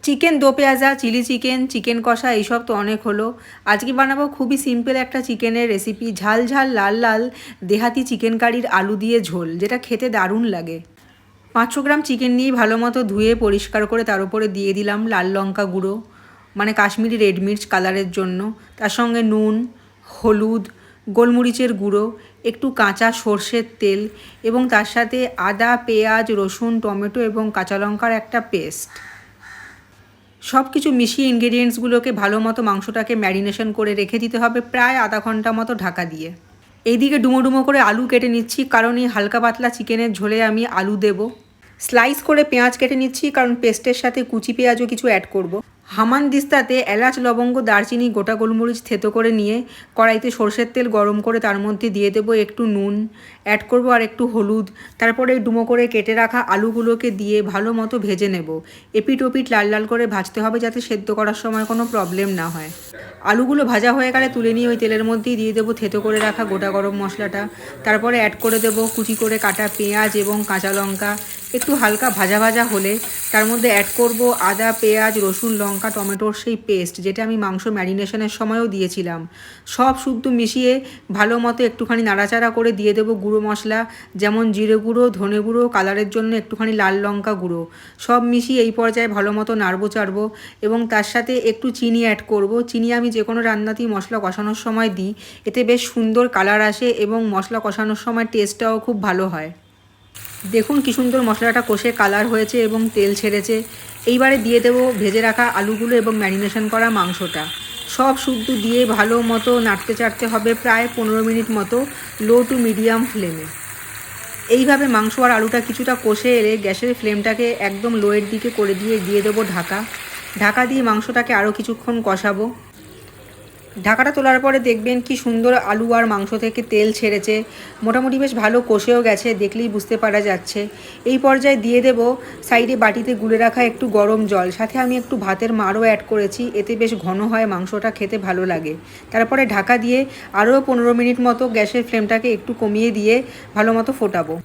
Chicken দো পেঁয়াজা, chilli chicken, chicken কষা এইসব তো অনেক হলো। আজকে বানাবো খুবই সিম্পল একটা চিকেনের রেসিপি, ঝাল ঝাল লাল লাল দেহাতি চিকেন কারির আলু দিয়ে ঝোল, যেটা খেতে দারুণ লাগে। 500 গ্রাম চিকেন নিয়ে ভালো মতো ধুয়ে পরিষ্কার করে তার উপরে দিয়ে দিলাম লাল লঙ্কা গুঁড়ো, মানে কাশ্মীরি রেড মির্চ কালারের জন্য। তার সঙ্গে নুন, হলুদ, গোলমরিচের গুঁড়ো, একটু কাঁচা সর্ষের তেল এবং তার সাথে আদা, পেঁয়াজ, রসুন, টমেটো এবং কাঁচা লঙ্কার একটা পেস্ট। সব কিছু মিশিয়ে ইনগ্রেডিয়েন্টসগুলোকে ভালো মতো মাংসটাকে ম্যারিনেশন করে রেখে দিতে হবে প্রায় আধা ঘন্টা মতো ঢাকা দিয়ে। এইদিকে ডুমো ডুমো করে আলু কেটে নিচ্ছি, কারণ এই হালকা পাতলা চিকেনের ঝোলে আমি আলু দেব। স্লাইস করে পেঁয়াজ কেটে নিচ্ছি, কারণ পেস্টের সাথে কুচি পেঁয়াজও কিছু অ্যাড করব। হামানদিস্তাতে এলাচ, লবঙ্গ, দারচিনি, গোটা গোলমরিচ থেতো করে নিয়ে কড়াইতে সরষের তেল গরম করে তার মধ্যে দিয়ে দেবো একটু নুন, অ্যাড করব আর একটু হলুদ। তারপরে ডুমো করে কেটে রাখা আলুগুলোকে দিয়ে ভালো মতো ভেজে নেব। এপিট ওপিট লাল লাল করে ভাজতে হবে, যাতে সেদ্ধ করার সময় কোনো প্রবলেম না হয়। আলুগুলো ভাজা হয়ে গেলে তুলে নিয়ে ওই তেলের মধ্যেই দিয়ে দেবো থেতো করে রাখা গোটা গরম মশলাটা। তারপরে অ্যাড করে দেবো কুচি করে কাটা পেঁয়াজ এবং কাঁচা লঙ্কা। একটু হালকা ভাজা ভাজা হলে তার মধ্যে অ্যাড করব আদা, পেঁয়াজ, রসুন, লঙ্কা, টমেটোর সেই পেস্ট, যেটা আমি মাংস ম্যারিনেশনের সময়ও দিয়েছিলাম। সব শুদ্ধ মিশিয়ে ভালো মতো একটুখানি নাড়াচাড়া করে দিয়ে দেবো গুঁড়ো মশলা, যেমন জিরে গুঁড়ো, ধনে গুঁড়ো, কালারের জন্য একটুখানি লাল লঙ্কা গুঁড়ো। সব মিশিয়ে এই পর্যায়ে ভালো মতো নাড়বো চাড়বো এবং তার সাথে একটু চিনি অ্যাড করব। চিনি আমি যে কোনো রান্নাতেই মশলা কষানোর সময় দিই, এতে বেশ সুন্দর কালার আসে এবং মশলা কষানোর সময় টেস্টটাও খুব ভালো হয়। দেখুন কি সুন্দর মশলাটা কষে কালার হয়েছে এবং তেল ছেড়েছে। এইবারে দিয়ে দেবো ভেজে রাখা আলুগুলো এবং ম্যারিনেশন করা মাংসটা। সব শুদ্ধ দিয়ে ভালো মতো নাড়তে চাড়তে হবে প্রায় 15 মিনিট মতো, লো টু মিডিয়াম ফ্লেমে। এইভাবে মাংস আর আলুটা কিছুটা কষে এলে গ্যাসের ফ্লেমটাকে একদম লোয়ের দিকে করে দিয়ে দেবো ঢাকা। ঢাকা দিয়ে মাংসটাকে আরও কিছুক্ষণ কষাবো। ঢাকাটা তোলার পরে দেখবেন কি সুন্দর আলু আর মাংস থেকে তেল ছেড়েছে, মোটামুটি বেশ ভালো কষেও গেছে, দেখলেই বুঝতে পারা যাচ্ছে। এই পর্যায়ে দিয়ে দেব সাইডে বাটিতে গুলে রাখা একটু গরম জল, সাথে আমি একটু ভাতের মাড়ও অ্যাড করেছি, এতে বেশ ঘন হয় মাংসটা, খেতে ভালো লাগে। তারপরে ঢাকা দিয়ে আরও 15 মিনিট মতো গ্যাসের ফ্লেমটাকে একটু কমিয়ে দিয়ে ভালো মতো ফোটাবো।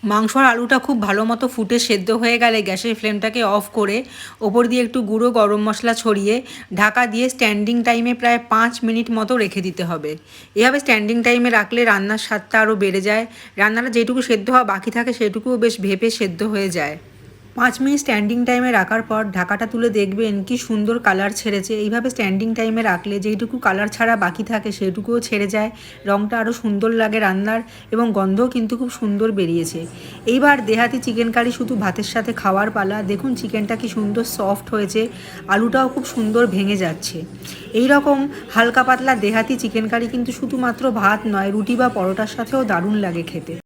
মাংস আর আলুটা খুব ভালো মতো ফুটে সেদ্ধ হয়ে গেলে গ্যাসের ফ্লেমটাকে অফ করে ওপর দিয়ে একটু গুঁড়ো গরম মশলা ছড়িয়ে ঢাকা দিয়ে স্ট্যান্ডিং টাইমে প্রায় 5 মিনিট মতো রেখে দিতে হবে। এভাবে স্ট্যান্ডিং টাইমে রাখলে রান্নার স্বাদটা আরও বেড়ে যায়। রান্নাটা যেটুকু সেদ্ধ হওয়া বাকি থাকে সেটুকুও বেশ ভেপে সেদ্ধ হয়ে যায়। 5 মিনিট স্ট্যান্ডিং টাইমে রাখার পর ঢাকাটা তুলে দেখবেন কি সুন্দর কালার ছেড়েছে। এইভাবে স্ট্যান্ডিং টাইমে রাখলে যেইটুকু কালার ছাড়া বাকি থাকে সেটুকুও ছেড়ে যায়, রঙটা আরও সুন্দর লাগে রান্নার এবং গন্ধও কিন্তু খুব সুন্দর বেরিয়েছে। এইবার দেহাতি চিকেন কারি শুধু ভাতের সাথে খাওয়ার পালা। দেখুন চিকেনটা কি সুন্দর সফট হয়েছে, আলুটাও খুব সুন্দর ভেঙে যাচ্ছে। এই রকম হালকা পাতলা দেহাতি চিকেন কারি কিন্তু শুধুমাত্র ভাত নয়, রুটি বা পরোটার সাথেও দারুণ লাগে খেতে।